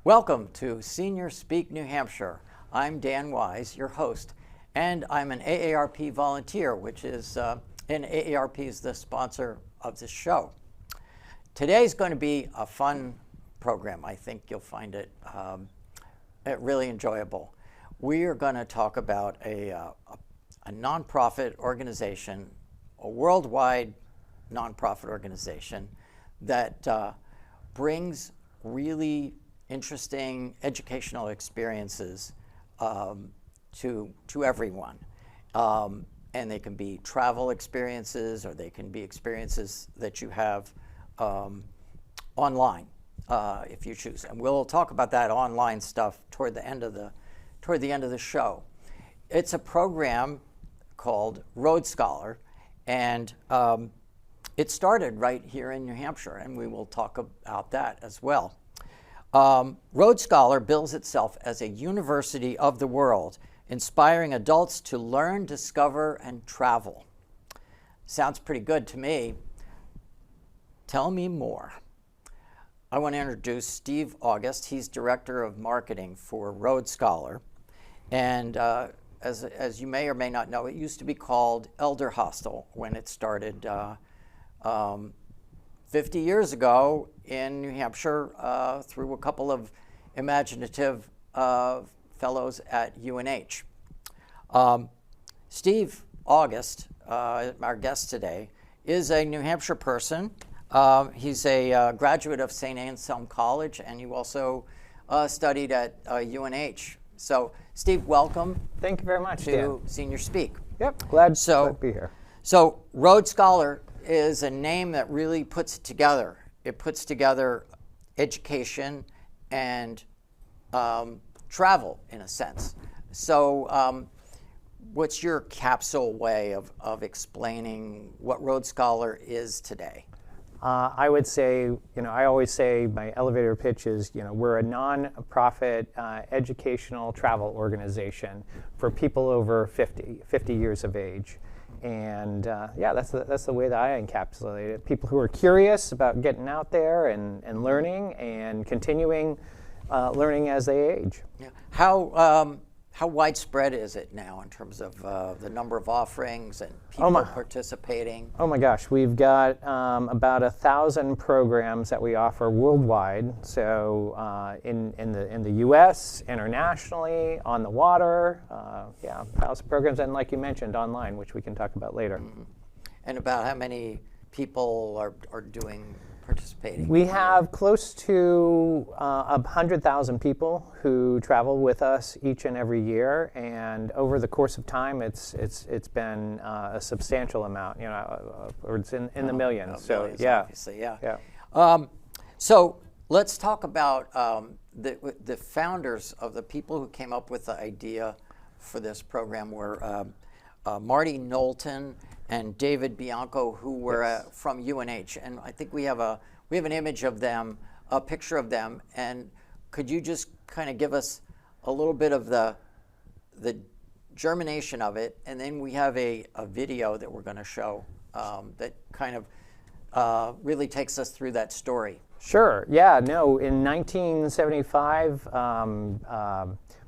Welcome to Senior Speak New Hampshire. I'm Dan Wise, your host, and I'm an AARP volunteer, which is, and AARP is the sponsor of this show. Today's going to be a fun program. I think you'll find it really enjoyable. We are going to talk about a nonprofit organization, a worldwide nonprofit organization that brings really interesting educational experiences to everyone. And they can be travel experiences, or they can be experiences that you have online, if you choose. And we'll talk about that online stuff toward the end of the show. It's a program called Road Scholar, and it started right here in New Hampshire, and we will talk about that as well. Road Scholar bills itself as a university of the world, inspiring adults to learn, discover, and travel. Sounds pretty good to me. Tell me more. I want to introduce Steve August. He's Director of Marketing for Road Scholar. And as you may or may not know, it used to be called Elder Hostel when it started 50 years ago in New Hampshire through a couple of imaginative fellows at UNH. Steve August, our guest today, is a New Hampshire person. He's a graduate of St. Anselm College, and he also studied at UNH. So, Steve, welcome. Thank you very much, to Dan. Senior Speak. Yep, glad to be here. So, Road Scholar is a name that really puts it together. It puts together education and travel, in a sense. So what's your capsule way of explaining what Road Scholar is today? I would say, I always say my elevator pitch is, we're a non-profit educational travel organization for people over 50 years of age. And that's the way that I encapsulate it. People who are curious about getting out there and learning and continuing learning as they age. Yeah. How widespread is it now in terms of the number of offerings and people participating? Oh my gosh, we've got about 1,000 programs that we offer worldwide. So in the U.S., internationally, on the water, 1,000 programs, and like you mentioned, online, which we can talk about later. Mm-hmm. And about how many people are participating? We have close to 100,000 people who travel with us each and every year, and over the course of time, it's been a substantial amount. Or it's in the millions. So millions, yeah, obviously, yeah. So let's talk about the founders of the people who came up with the idea for this program were Marty Knowlton and David Bianco, who were from UNH, and I think we have an image of them, a picture of them, and could you just kind of give us a little bit of the germination of it, and then we have a video that we're going to show that kind of really takes us through that story. Sure. Yeah. No. In 1975.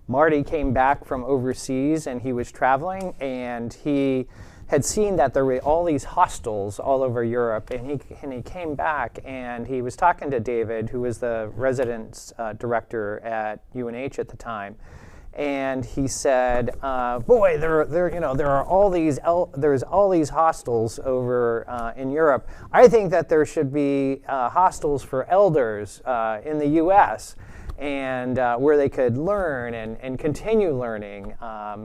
Marty came back from overseas, and he was traveling, and he had seen that there were all these hostels all over Europe, and he came back, and he was talking to David, who was the residence director at UNH at the time, and he said, "Boy, there's all these hostels over in Europe. I think that there should be hostels for elders in the U.S." And where they could learn and continue learning,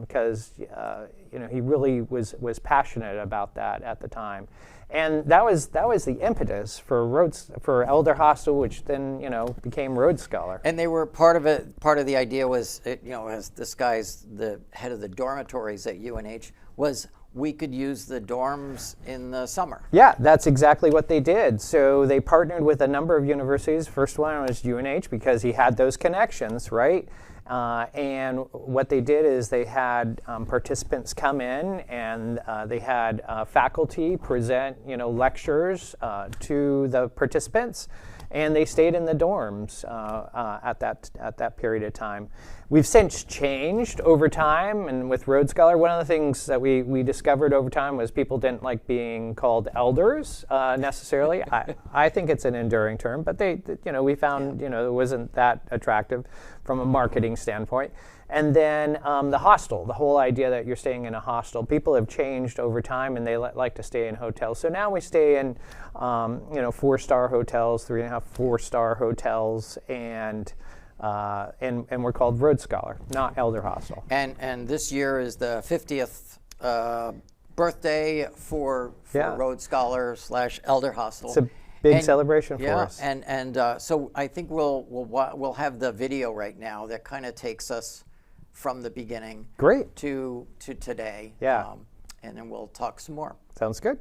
because he really was passionate about that at the time, and that was the impetus for Elder Hostel, which then became Road Scholar. And they were part of it. Part of the idea was, as this guy's the head of the dormitories at UNH, was we could use the dorms in the summer. Yeah, that's exactly what they did. So they partnered with a number of universities. First one was UNH because he had those connections, right? And what they did is they had participants come in, and they had faculty present, lectures to the participants. and they stayed in the dorms at that period of time. We've since changed over time, and with Rhodes Scholar, one of the things that we discovered over time was people didn't like being called elders necessarily. I think it's an enduring term, but we found it wasn't that attractive from a marketing standpoint. And then the hostel, the whole idea that you're staying in a hostel. People have changed over time, and they like to stay in hotels. So now we stay in 4-star hotels, 3.5, 4-star hotels, and we're called Rhodes Scholar, not Elder Hostel. And this year is the 50th birthday for Rhodes Scholar / Elder Hostel. It's a big celebration for us. And so I think we'll have the video right now that kind of takes us from the beginning to today. Yeah. And then we'll talk some more. Sounds good.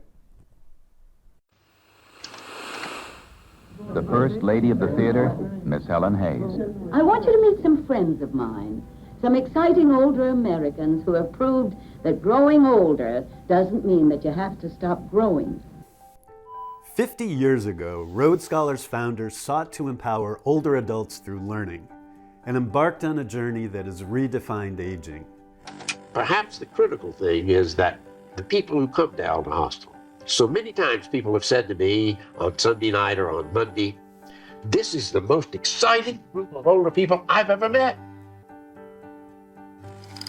The First Lady of the Theater, Miss Helen Hayes. I want you to meet some friends of mine, some exciting older Americans who have proved that growing older doesn't mean that you have to stop growing. 50 years ago, Rhodes Scholars founders sought to empower older adults through learning and embarked on a journey that has redefined aging. Perhaps the critical thing is that the people who come to Elder Hostel, so many times people have said to me on Sunday night or on Monday, this is the most exciting group of older people I've ever met.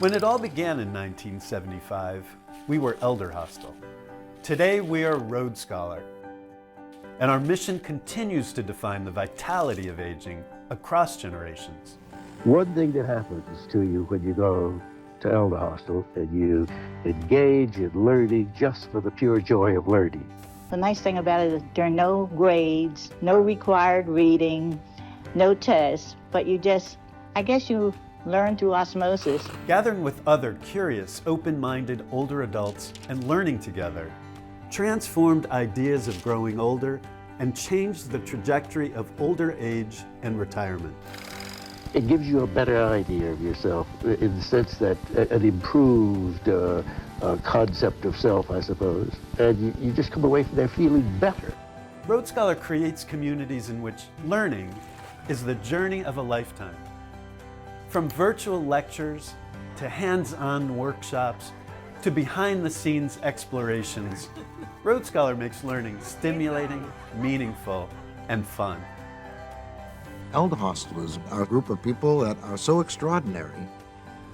When it all began in 1975, we were Elder Hostel. Today we are Rhodes Scholar. And our mission continues to define the vitality of aging across generations. One thing that happens to you when you go to Elder Hostel and you engage in learning just for the pure joy of learning. The nice thing about it is there are no grades, no required reading, no tests, but you learn through osmosis. Gathering with other curious, open-minded older adults and learning together transformed ideas of growing older and changed the trajectory of older age and retirement. It gives you a better idea of yourself in the sense that an improved concept of self, I suppose. And you just come away from there feeling better. Rhodes Scholar creates communities in which learning is the journey of a lifetime. From virtual lectures to hands-on workshops to behind-the-scenes explorations, Rhodes Scholar makes learning stimulating, meaningful, and fun. Elder Hostelers are a group of people that are so extraordinary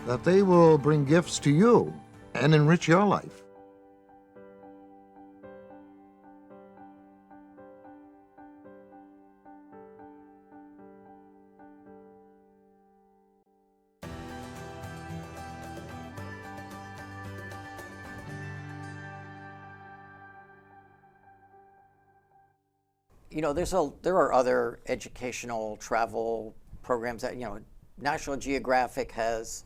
that they will bring gifts to you and enrich your life. There are other educational travel programs that, National Geographic has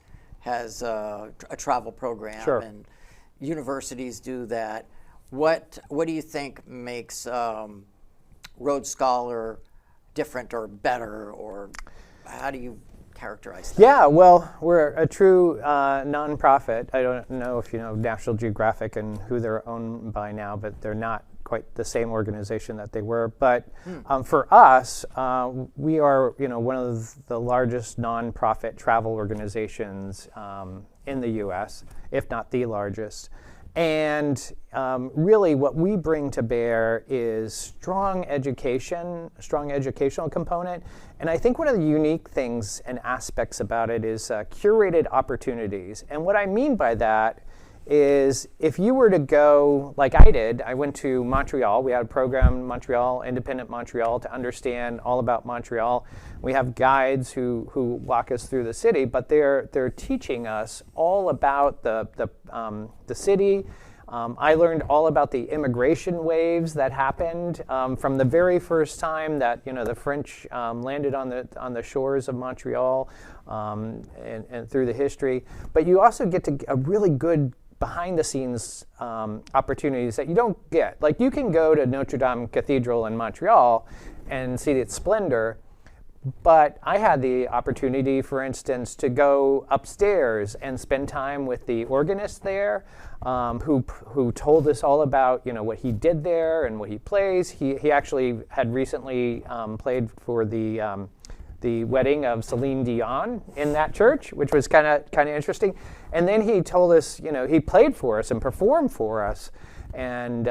a travel program, Sure. and universities do that. What do you think makes Rhodes Scholar different or better, or how do you characterize that? Yeah, well, we're a true nonprofit. I don't know if you know National Geographic and who they're owned by now, but they're not quite the same organization that they were. But for us, we are one of the largest nonprofit travel organizations in the U.S., if not the largest. And really what we bring to bear is strong educational component. And I think one of the unique things and aspects about it is curated opportunities. And what I mean by that is if you were to go, like I did, I went to Montreal. We had a program in Montreal, Independent Montreal, to understand all about Montreal. We have guides who walk us through the city, but they're teaching us all about the city. I learned all about the immigration waves that happened from the very first time that the French landed on the shores of Montreal, and through the history. But you also get to a really good behind-the-scenes opportunities that you don't get. Like you can go to Notre Dame Cathedral in Montreal and see its splendor, But I had the opportunity, for instance, to go upstairs and spend time with the organist there, who told us all about what he did there and what he plays. He actually had recently played for the wedding of Celine Dion in that church, which was kind of interesting. And then he told us, he played for us and performed for us, and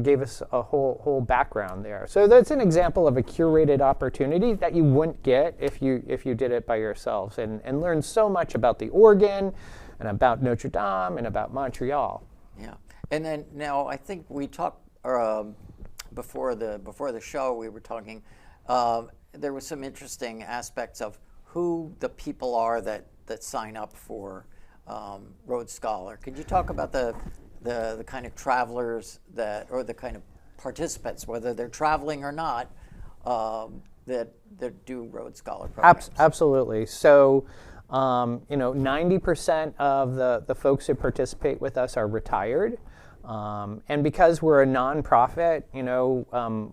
gave us a whole background there. So that's an example of a curated opportunity that you wouldn't get if you did it by yourselves, and learn so much about the organ, and about Notre Dame, and about Montreal. Yeah, and then now I think we talked before the show. We were talking. There was some interesting aspects of who the people are that sign up for Rhodes Scholar. Could you talk about the kind of travelers or the kind of participants, whether they're traveling or not, that do Rhodes Scholar programs? Absolutely. So, 90% of the folks who participate with us are retired. And because we're a nonprofit,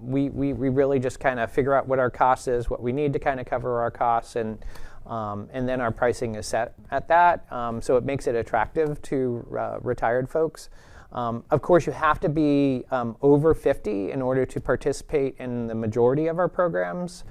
we really just kind of figure out what our cost is, what we need to kind of cover our costs, and then our pricing is set at that. So it makes it attractive to retired folks. Of course, you have to be over 50 in order to participate in the majority of our programs.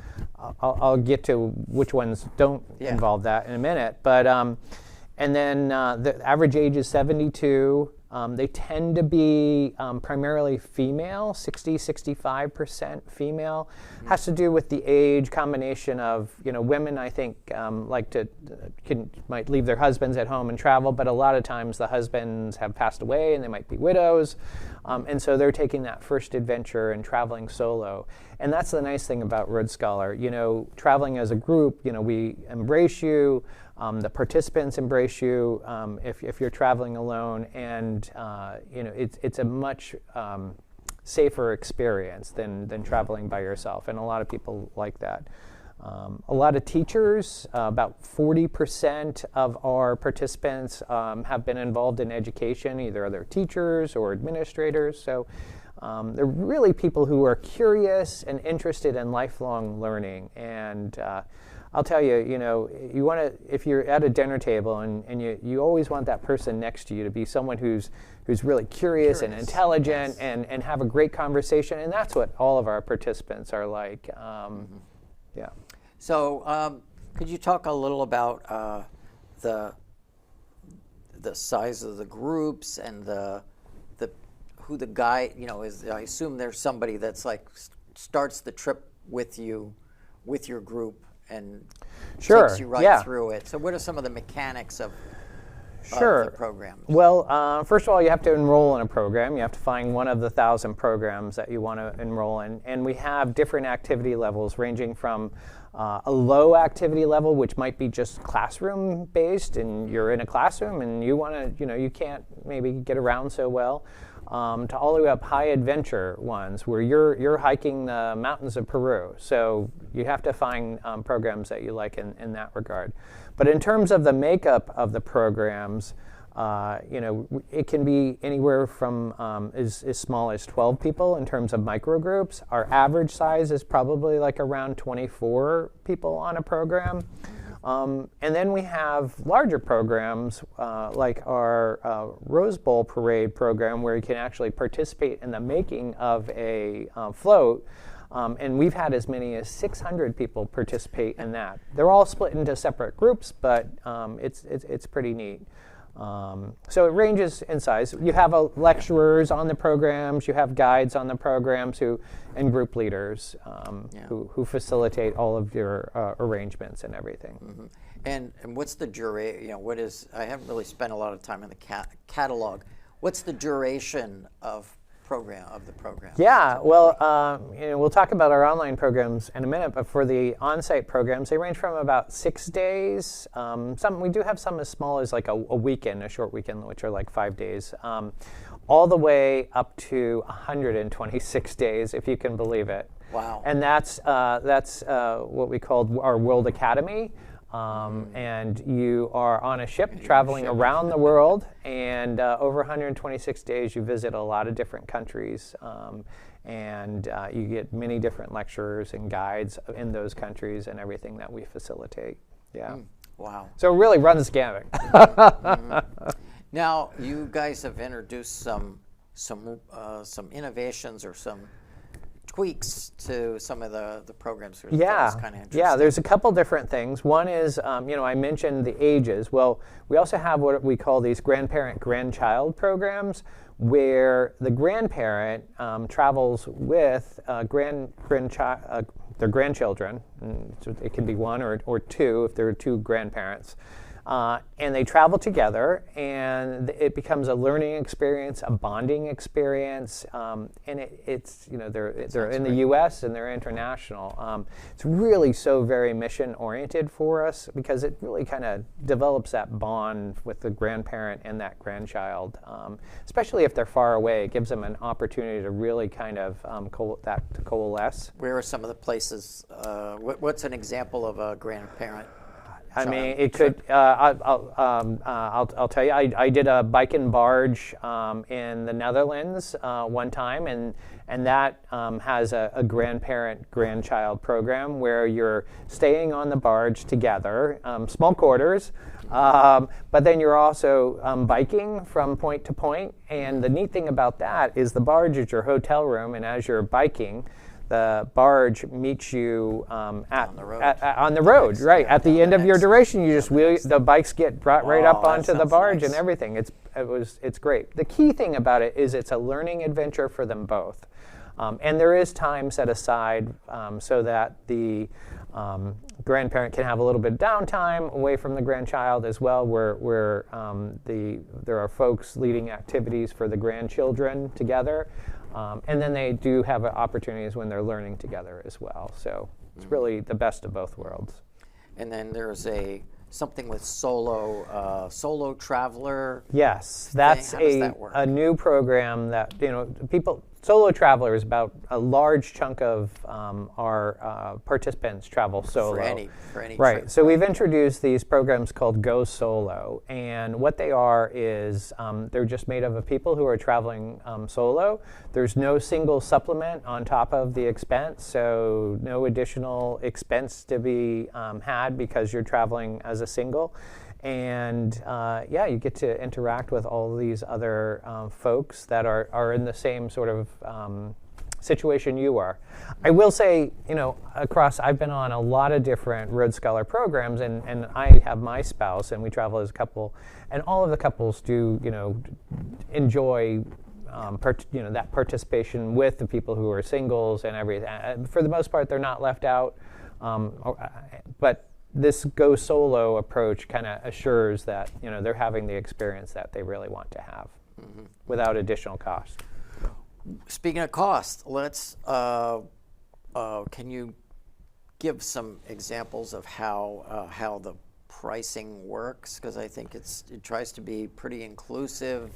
I'll get to which ones don't involve that in a minute. But and then the average age is 72. They tend to be primarily female, 65% female. Has to do with the age combination of, women, I think, might leave their husbands at home and travel, but a lot of times the husbands have passed away and they might be widows. And so they're taking that first adventure and traveling solo. And that's the nice thing about Rhodes Scholar. Traveling as a group, we embrace you. The participants embrace you if you're traveling alone, and it's a much safer experience than traveling by yourself, and a lot of people like that. A lot of teachers, about 40% of our participants have been involved in education, either they're teachers or administrators. So they're really people who are curious and interested in lifelong learning. And I'll tell you, you want to, if you're at a dinner table and you always want that person next to you to be someone who's really curious and intelligent, yes, and have a great conversation, and that's what all of our participants are like. Yeah. So could you talk a little about the size of the groups and who the guy is? I assume there's somebody that's starts the trip with you, with your group, and takes you right through it. So what are some of the mechanics of the program? Well, first of all, you have to enroll in a program. You have to find one of the 1,000 programs that you want to enroll in. And we have different activity levels ranging from a low activity level, which might be just classroom based, and you're in a classroom and you want to, you can't maybe get around so well, to all the way up high adventure ones where you're hiking the mountains of Peru. So you have to find programs that you like in that regard. But in terms of the makeup of the programs, it can be anywhere from as small as 12 people in terms of microgroups. Our average size is probably around 24 people on a program. And then we have larger programs like our Rose Bowl Parade program, where you can actually participate in the making of a float. And we've had as many as 600 people participate in that. They're all split into separate groups, but it's pretty neat. So it ranges in size. You have lecturers on the programs, you have guides on the programs, and group leaders who facilitate all of your arrangements and everything. Mm-hmm. And what's the duration? I haven't really spent a lot of time in the catalog. What's the duration of the program? Yeah, well, we'll talk about our online programs in a minute, but for the on-site programs, they range from about 6 days. We do have some as small as a weekend, a short weekend, which are 5 days, all the way up to 126 days, if you can believe it. Wow. And that's what we call our World Academy. And you are on a ship traveling around the world, and over 126 days you visit a lot of different countries, and you get many different lecturers and guides in those countries and everything that we facilitate. Yeah. Wow. So it really runs the gamut. Now, you guys have introduced some innovations or some tweaks to some of the programs. That was kind of interesting. Yeah, there's a couple different things. One is, I mentioned the ages. Well, we also have what we call these grandparent-grandchild programs, where the grandparent travels with their grandchildren. So it can be one or two if there are two grandparents. And they travel together, and it becomes a learning experience, a bonding experience, and it's they're in the U.S. and they're international. It's really so very mission oriented for us because it really kind of develops that bond with the grandparent and that grandchild, especially if they're far away. It gives them an opportunity to really kind of coalesce. Where are some of the places? What's an example of a grandparent? I mean, it could. I'll tell you. I did a bike and barge in the Netherlands one time, and that has a grandparent-grandchild program where you're staying on the barge together, small quarters, but then you're also biking from point to point. And the neat thing about that is the barge is your hotel room, and as you're biking, the barge meets you on the road, right? At the end of your duration, you just the bikes get brought right up onto the barge and everything. It's great. The key thing about it is it's a learning adventure for them both, and there is time set aside so that the grandparent can have a little bit of downtime away from the grandchild as well, where there are folks leading activities for the grandchildren together. And then they do have opportunities when they're learning together as well. So it's really the best of both worlds. And then there's something with solo traveler. Yes, that's a new program that Solo Traveler is about a large chunk of our participants travel solo. For any right. trip. So we've introduced these programs called Go Solo, and what they are is they're just made up of people who are traveling solo. There's no single supplement on top of the expense, so no additional expense to be had because you're traveling as a single. And you get to interact with all of these other folks that are in the same sort of situation you are. I will say, I've been on a lot of different Road Scholar programs, and I have my spouse, and we travel as a couple, and all of the couples do, enjoy that participation with the people who are singles and everything. For the most part, they're not left out, but this Go Solo approach kind of assures that they're having the experience that they really want to have without additional cost. Speaking of cost, let's can you give some examples of how the pricing works? Because I think it tries to be pretty inclusive.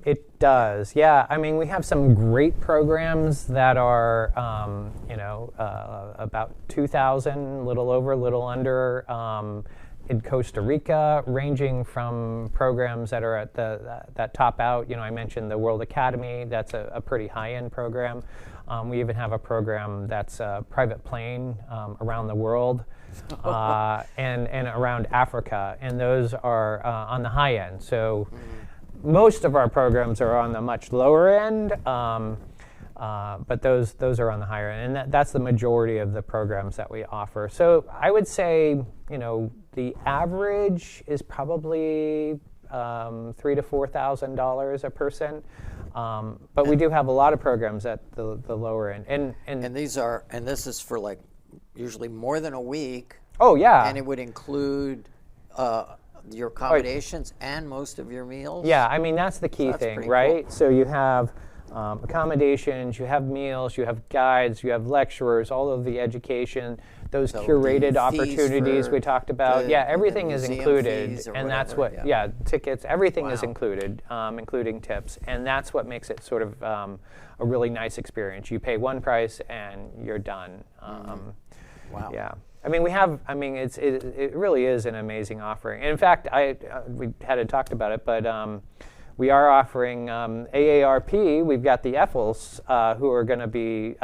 It does, yeah. I mean, we have some great programs that are, about 2,000, little over, little under, in Costa Rica, ranging from programs that are at that top out. I mentioned the World Academy. That's a pretty high-end program. We even have a program that's a private plane around the world. And around Africa, and those are on the high end. So most of our programs are on the much lower end, but those are on the higher end, and that's the majority of the programs that we offer. So I would say, the average is probably $3,000 to $4,000 a person, but we do have a lot of programs at the lower end, and this is for like usually more than a week. Oh yeah, and it would include your accommodations and most of your meals. Yeah, I mean that's the key thing, right? Cool. So you have accommodations, you have meals, you have guides, you have lecturers, all of the education, those curated opportunities we talked about. Everything is included, and that's what. Tickets, everything is included, including tips, and that's what makes it sort of a really nice experience. You pay one price and you're done. Wow. Yeah. I mean, it really is an amazing offering. And in fact, we hadn't talked about it, but we are offering AARP. We've got the Ethels who are going to be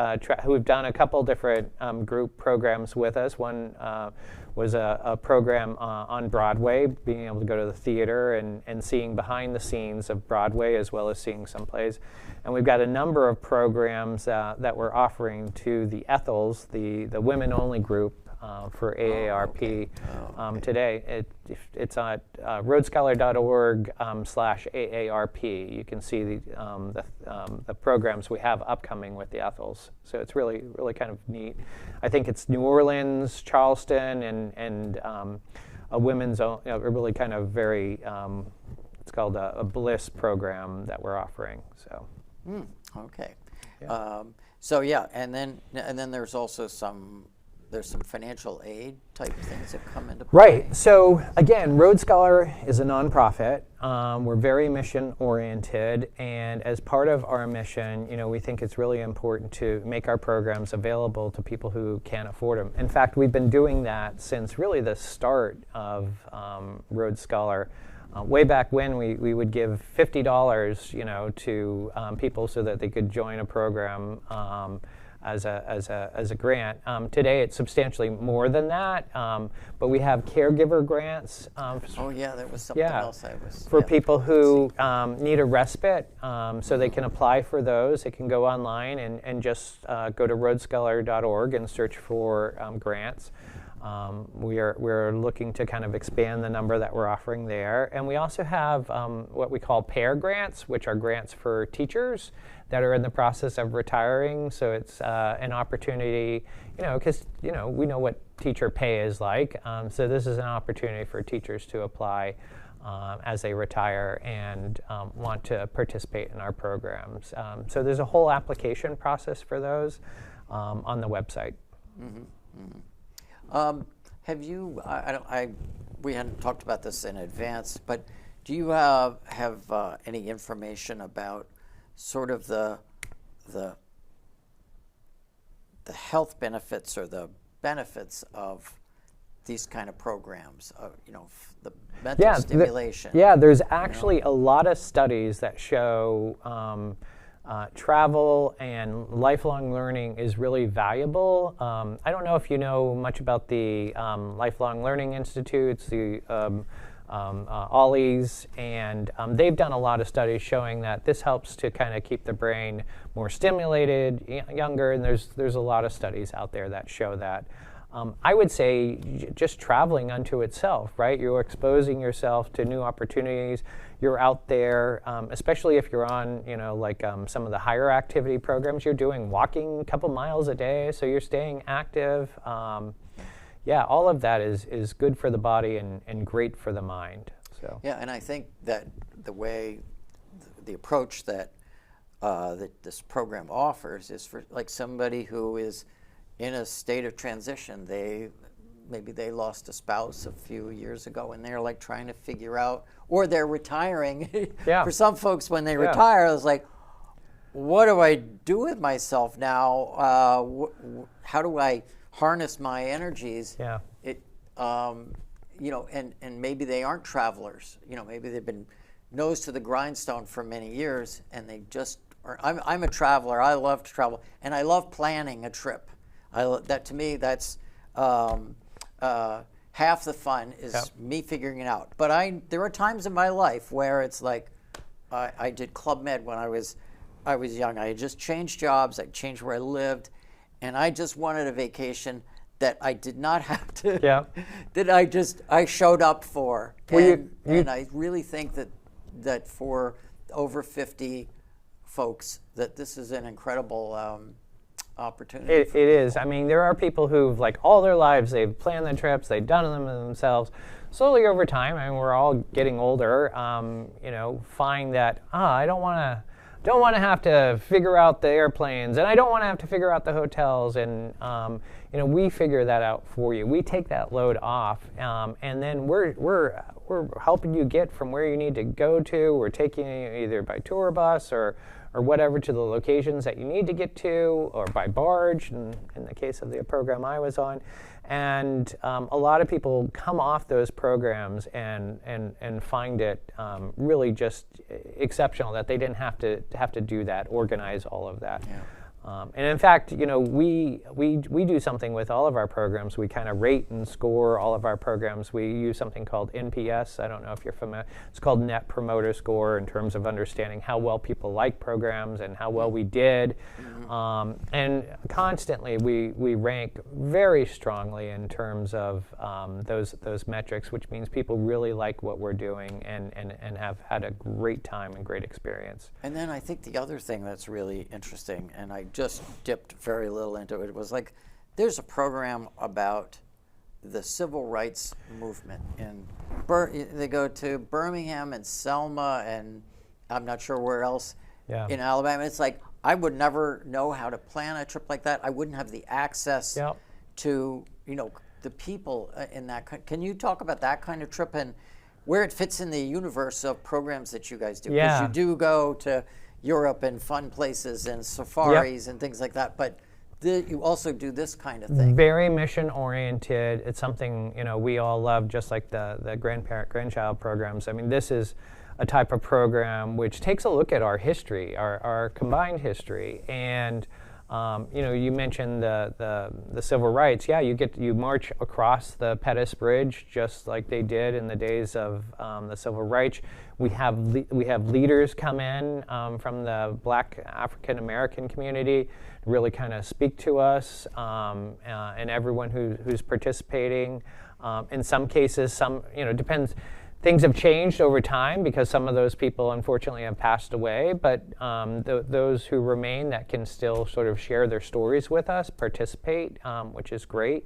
who've done a couple different group programs with us. One was a program on Broadway, being able to go to the theater and seeing behind the scenes of Broadway as well as seeing some plays. And we've got a number of programs that we're offering to the Ethels, the women-only group for AARP today. It's at roadscholar.org/AARP. You can see the programs we have upcoming with the Ethels. So it's really kind of neat. I think it's New Orleans, Charleston, and a women's own, a really kind of very, it's called a Bliss program that we're offering. So. Okay. Yeah. And then there's also some financial aid type things that come into play. Right. So again, Road Scholar is a nonprofit. We're very mission oriented, and as part of our mission, we think it's really important to make our programs available to people who can't afford them. In fact, we've been doing that since really the start of Road Scholar. Way back when, we would give $50, to people so that they could join a program as a grant. Today, it's substantially more than that, but we have caregiver grants. That was something else I was. For people who need a respite, so they can apply for those. They can go online and just go to roadscholar.org and search for grants. We're looking to kind of expand the number that we're offering there. And we also have what we call pair grants, which are grants for teachers that are in the process of retiring. So it's an opportunity, because, we know what teacher pay is like. So this is an opportunity for teachers to apply as they retire and want to participate in our programs. So there's a whole application process for those on the website. Mm-hmm. Mm-hmm. Have you? We hadn't talked about this in advance, but do you have any information about sort of the health benefits or the benefits of these kind of programs? The mental stimulation. There's actually a lot of studies that show. Travel and lifelong learning is really valuable. I don't know if you know much about the Lifelong Learning Institutes, the OLLIs, and they've done a lot of studies showing that this helps to kind of keep the brain more stimulated, younger, and there's a lot of studies out there that show that. I would say just traveling unto itself, right? You're exposing yourself to new opportunities. You're out there, especially if you're on, some of the higher activity programs. You're doing walking a couple miles a day, so you're staying active. All of that is good for the body and great for the mind. So. Yeah, and I think that the approach that this program offers is for like somebody who is in a state of transition. Maybe they lost a spouse a few years ago and they're like trying to figure out, or they're retiring. For some folks, when they retire, it's like, what do I do with myself now? How do I harness my energies? And maybe they aren't travelers. Maybe they've been nose to the grindstone for many years and they just are. I'm a traveler. I love to travel and I love planning a trip. To me, that's half the fun is me figuring it out. But there are times in my life where it's like I did Club Med when I was young. I had just changed jobs. I changed where I lived, and I just wanted a vacation that I did not have to. That I showed up for. And I really think that for over 50 folks that this is an incredible. Opportunity. It is. I mean, there are people who've all their lives they've planned the trips, they've done them themselves. Slowly over time, we're all getting older. Find that I don't want to have to figure out the airplanes, and I don't want to have to figure out the hotels, and we figure that out for you. We take that load off, and then we're helping you get from where you need to go to. We're taking you either by tour bus or whatever to the locations that you need to get to, or by barge, in the case of the program I was on. And a lot of people come off those programs and find it really just exceptional that they didn't have to do that, organize all of that. Yeah. And in fact, we do something with all of our programs. We kind of rate and score all of our programs. We use something called NPS. I don't know if you're familiar. It's called Net Promoter Score, in terms of understanding how well people like programs and how well we did. And constantly we rank very strongly in terms of those metrics, which means people really like what we're doing and have had a great time and great experience. And then I think the other thing that's really interesting, and I just dipped very little into it, was like, there's a program about the civil rights movement they go to Birmingham and Selma, and I'm not sure where else in Alabama. It's like, I would never know how to plan a trip like that. I wouldn't have the access to the people in that. Can you talk about that kind of trip and where it fits in the universe of programs that you guys do? Because you do go to Europe and fun places and safaris and things like that, but you also do this kind of thing. Very mission oriented. It's something we all love, just like the grandchild programs. I mean, this is a type of program which takes a look at our history, our combined history, and you mentioned the civil rights. Yeah, you march across the Pettus Bridge just like they did in the days of the civil rights. We have leaders come in from the Black African American community to really kind of speak to us, and everyone who's participating. In some cases, depends. Things have changed over time because some of those people unfortunately have passed away, but those who remain that can still sort of share their stories with us, participate, which is great.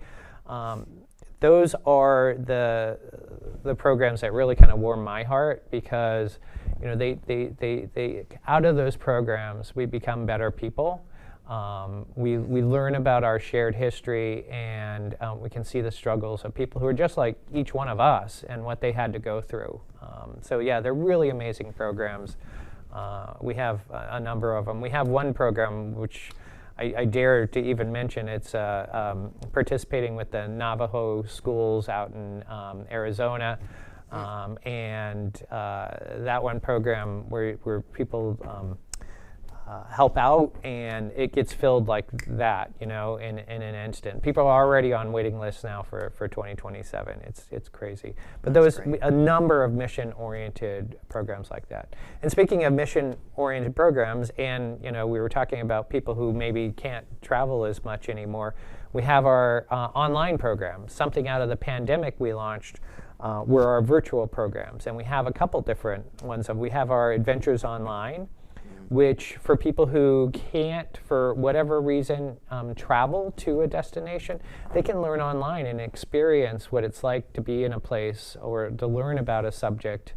Those are the programs that really kind of warm my heart, because they out of those programs we become better people. We learn about our shared history, and we can see the struggles of people who are just like each one of us and what they had to go through. So yeah, they're really amazing programs. We have a number of them. We have one program which I dare to even mention. It's participating with the Navajo schools out in Arizona. And that one program where people help out, and it gets filled like that, in an instant. People are already on waiting lists now for 2027. It's crazy. But That's those great. a number of mission-oriented programs like that. And speaking of mission-oriented programs, and we were talking about people who maybe can't travel as much anymore. We have our online programs. Something out of the pandemic we launched were our virtual programs, and we have a couple different ones. We have our Adventures Online, which for people who can't, for whatever reason, travel to a destination, they can learn online and experience what it's like to be in a place or to learn about a subject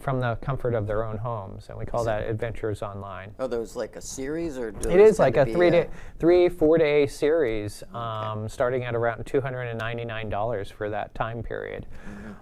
from the comfort of their own homes. And we call that Adventures Online. Are those like a series, or do It those is like tend a to be 4-day series, starting at around $299 for that time period.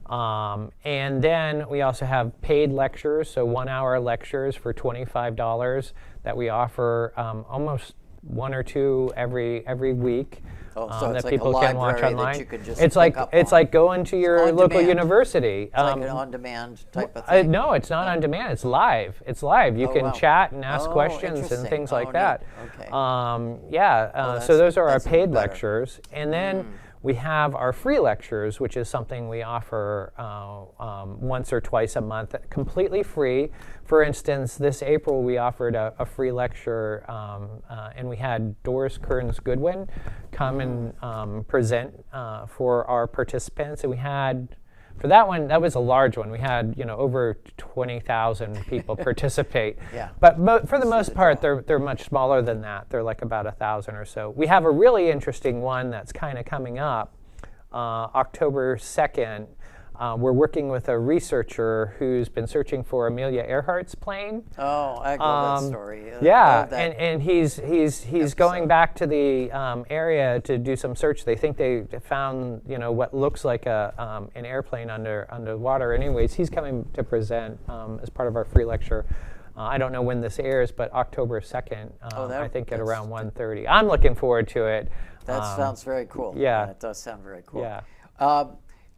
And then we also have paid lectures, so 1-hour lectures for $25 that we offer almost one or two every week. Oh, so it's that like a people can watch library that online. you could just it's look like up it's on. like going to your On local demand. university. It's like an on-demand type of thing. No, it's not on demand. It's live. It's live. You Oh, can wow. chat and ask Oh, questions and interesting. things like Oh, that. neat. Okay. So those are our that's even paid better. lectures, and then we have our free lectures, which is something we offer once or twice a month, completely free. For instance, this April we offered a free lecture, and we had Doris Kearns Goodwin come and present for our participants. And we had, for that one, that was a large one. We had over 20,000 people participate. Yeah. But for the most part, they're much smaller than that. They're like about 1,000 or so. We have a really interesting one that's kind of coming up, October 2nd. we're working with a researcher who's been searching for Amelia Earhart's plane. Oh, I love that story. Yeah, Love that and he's going back to the area to do some search. They think they found what looks like an airplane underwater. Anyways, he's coming to present as part of our free lecture. I don't know when this airs, but October 2nd, I think at around 1:30. I'm looking forward to it. That sounds very cool. Yeah. That does sound very cool. Yeah.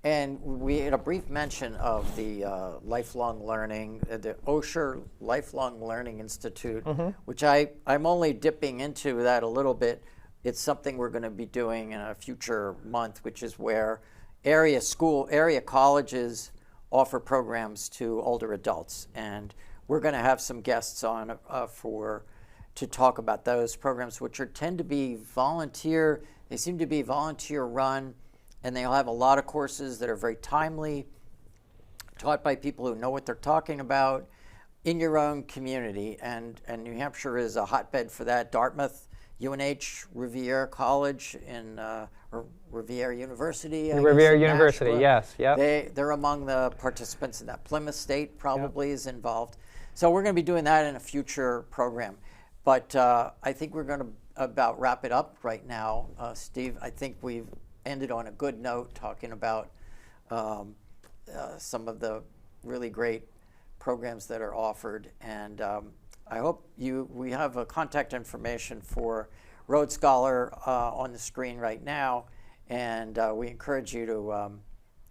And we had a brief mention of the lifelong learning, the Osher Lifelong Learning Institute, which I'm only dipping into that a little bit. It's something we're going to be doing in a future month, which is where area colleges offer programs to older adults. And we're going to have some guests on to talk about those programs, which tend to be volunteer. They seem to be volunteer run. And they'll have a lot of courses that are very timely, taught by people who know what they're talking about in your own community. And New Hampshire is a hotbed for that. Dartmouth, UNH, Riviera College, or Riviera University. Riviera University, yes. Yep. They're among the participants in that. Plymouth State probably is involved. So we're going to be doing that in a future program. But I think we're going to about wrap it up right now. Steve, I think we've ended on a good note talking about some of the really great programs that are offered, and I hope we have a contact information for Rhodes Scholar on the screen right now, and we encourage you to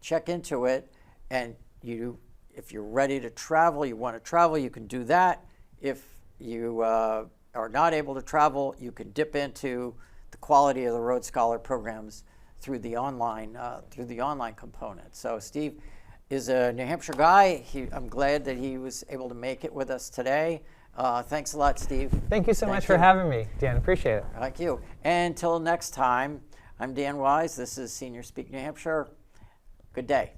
check into it. And if you're ready to travel, you want to travel, you can do that. If you are not able to travel, you can dip into the quality of the Rhodes Scholar programs through the online component. So Steve is a New Hampshire guy. I'm glad that he was able to make it with us today. Thanks a lot, Steve. Thank you so much for having me, Dan. Appreciate it. Thank you. And until next time, I'm Dan Wise. This is Senior Speak New Hampshire. Good day.